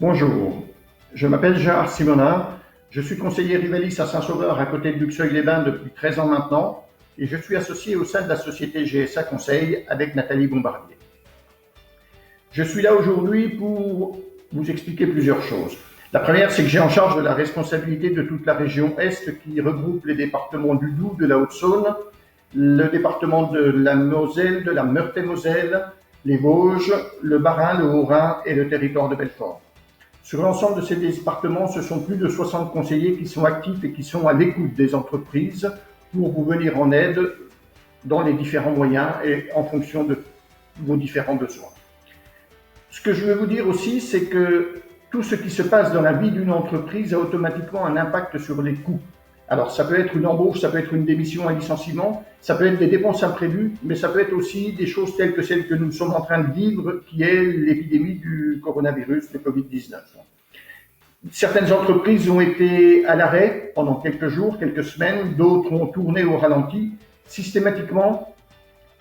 Bonjour, je m'appelle Gérard Simonard, je suis conseiller Rivalis à Saint-Sauveur à côté de Luxeuil-les-Bains depuis 13 ans maintenant et je suis associé au sein de la société GSA Conseil avec Nathalie Bombardier. Je suis là aujourd'hui pour vous expliquer plusieurs choses. La première, c'est que j'ai en charge de la responsabilité de toute la région Est qui regroupe les départements du Doubs, de la Haute-Saône, le département de la Moselle, de la Meurthe-et-Moselle, les Vosges, le Bas-Rhin, le Haut-Rhin et le territoire de Belfort. Sur l'ensemble de ces départements, ce sont plus de 60 conseillers qui sont actifs et qui sont à l'écoute des entreprises pour vous venir en aide dans les différents moyens et en fonction de vos différents besoins. Ce que je veux vous dire aussi, c'est que tout ce qui se passe dans la vie d'une entreprise a automatiquement un impact sur les coûts. Alors, ça peut être une embauche, ça peut être une démission, un licenciement, ça peut être des dépenses imprévues, mais ça peut être aussi des choses telles que celles que nous sommes en train de vivre, qui est l'épidémie du coronavirus, le Covid-19. Certaines entreprises ont été à l'arrêt pendant quelques jours, quelques semaines, d'autres ont tourné au ralenti. Systématiquement,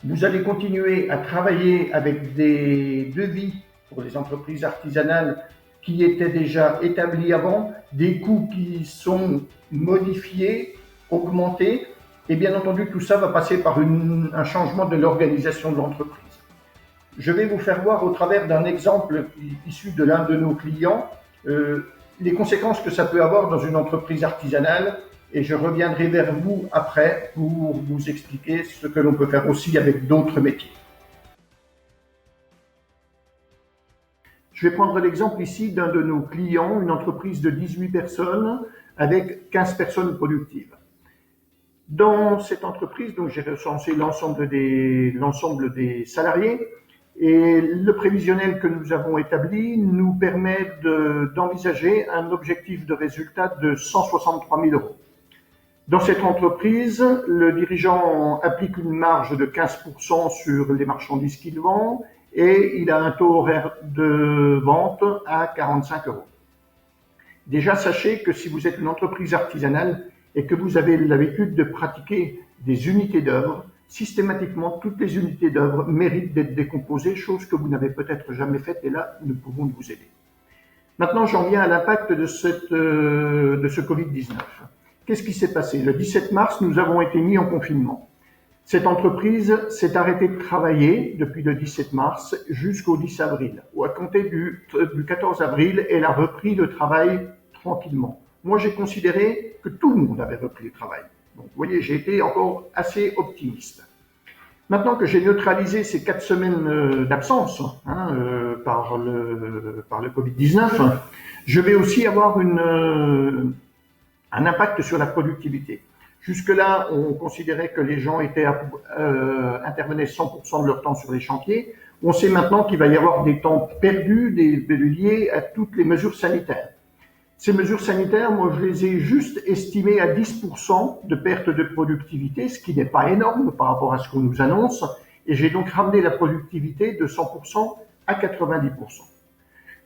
vous allez continuer à travailler avec des devis pour les entreprises artisanales qui étaient déjà établis avant, des coûts qui sont modifiés, augmentés, et bien entendu tout ça va passer par un changement de l'organisation de l'entreprise. Je vais vous faire voir au travers d'un exemple issu de l'un de nos clients les conséquences que ça peut avoir dans une entreprise artisanale, et je reviendrai vers vous après pour vous expliquer ce que l'on peut faire aussi avec d'autres métiers. Je vais prendre l'exemple ici d'un de nos clients, une entreprise de 18 personnes avec 15 personnes productives. Dans cette entreprise, donc j'ai recensé l'ensemble des salariés et le prévisionnel que nous avons établi nous permet d'envisager un objectif de résultat de 163 000 euros. Dans cette entreprise, le dirigeant applique une marge de 15% sur les marchandises qu'il vend et il a un taux horaire de vente à 45 euros. Déjà, sachez que si vous êtes une entreprise artisanale et que vous avez l'habitude de pratiquer des unités d'œuvre, systématiquement, toutes les unités d'œuvre méritent d'être décomposées, chose que vous n'avez peut-être jamais faite, et là, nous pouvons vous aider. Maintenant, j'en viens à l'impact de ce Covid-19. Qu'est-ce qui s'est passé? Le 17 mars, nous avons été mis en confinement. Cette entreprise s'est arrêtée de travailler depuis le 17 mars jusqu'au 10 avril. Ou à compter du 14 avril, elle a repris le travail tranquillement. Moi, j'ai considéré que tout le monde avait repris le travail. Donc, vous voyez, j'ai été encore assez optimiste. Maintenant que j'ai neutralisé ces 4 semaines d'absence par le Covid-19, je vais aussi avoir un impact sur la productivité. Jusque-là, on considérait que les gens intervenaient 100% de leur temps sur les chantiers. On sait maintenant qu'il va y avoir des temps perdus liés à toutes les mesures sanitaires. Ces mesures sanitaires, moi, je les ai juste estimées à 10% de perte de productivité, ce qui n'est pas énorme par rapport à ce qu'on nous annonce. Et j'ai donc ramené la productivité de 100% à 90%.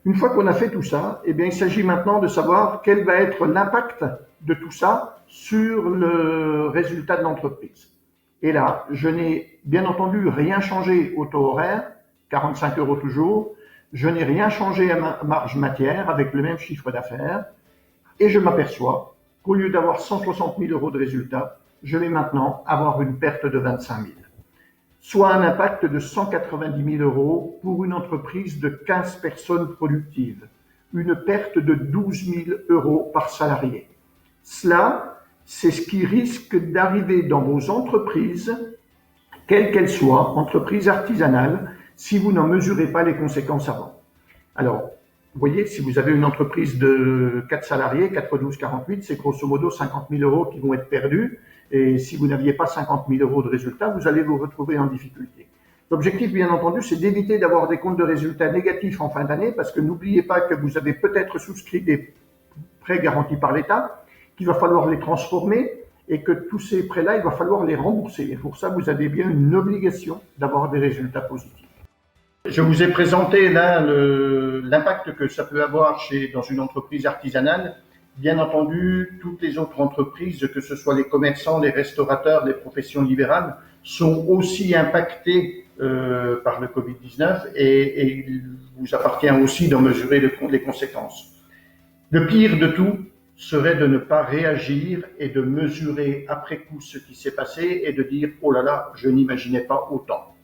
Une fois qu'on a fait tout ça, eh bien, il s'agit maintenant de savoir quel va être l'impact de tout ça sur le résultat de l'entreprise. Et là, je n'ai bien entendu rien changé au taux horaire, 45 euros toujours. Je n'ai rien changé à ma marge matière avec le même chiffre d'affaires. Et je m'aperçois qu'au lieu d'avoir 160 000 euros de résultat, je vais maintenant avoir une perte de 25 000. Soit un impact de 190 000 euros pour une entreprise de 15 personnes productives. Une perte de 12 000 euros par salarié. Cela, c'est ce qui risque d'arriver dans vos entreprises, quelles qu'elles soient, entreprises artisanales, si vous n'en mesurez pas les conséquences avant. Alors, vous voyez, si vous avez une entreprise de 4 salariés, 4 12, 48, c'est grosso modo 50 000 euros qui vont être perdus. Et si vous n'aviez pas 50 000 euros de résultats, vous allez vous retrouver en difficulté. L'objectif, bien entendu, c'est d'éviter d'avoir des comptes de résultats négatifs en fin d'année, parce que n'oubliez pas que vous avez peut-être souscrit des prêts garantis par l'État, qu'il va falloir les transformer, et que tous ces prêts-là, il va falloir les rembourser. Et pour ça, vous avez bien une obligation d'avoir des résultats positifs. Je vous ai présenté là l'impact que ça peut avoir dans une entreprise artisanale. Bien entendu, toutes les autres entreprises, que ce soit les commerçants, les restaurateurs, les professions libérales, sont aussi impactées par le Covid-19 et il vous appartient aussi d'en mesurer les conséquences. Le pire de tout serait de ne pas réagir et de mesurer après coup ce qui s'est passé et de dire « oh là là, je n'imaginais pas autant ».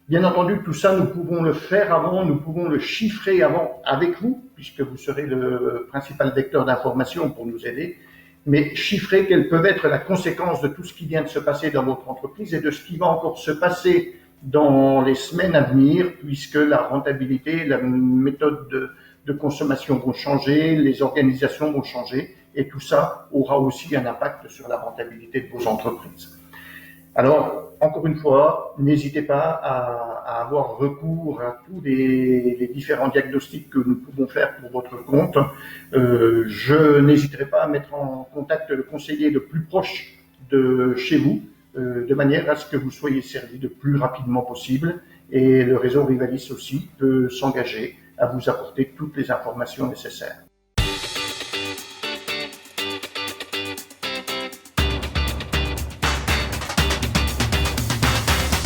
Bien entendu, tout ça, nous pouvons le faire avant, nous pouvons le chiffrer avant avec vous, puisque vous serez le principal vecteur d'information pour nous aider, mais chiffrer quelle peut être la conséquence de tout ce qui vient de se passer dans votre entreprise et de ce qui va encore se passer dans les semaines à venir, puisque la rentabilité, la méthode de consommation vont changer, les organisations vont changer, et tout ça aura aussi un impact sur la rentabilité de vos entreprises. Alors, encore une fois, n'hésitez pas à avoir recours à tous les différents diagnostics que nous pouvons faire pour votre compte. Je n'hésiterai pas à mettre en contact le conseiller le plus proche de chez vous, de manière à ce que vous soyez servi le plus rapidement possible. Et le réseau Rivalis aussi peut s'engager à vous apporter toutes les informations nécessaires.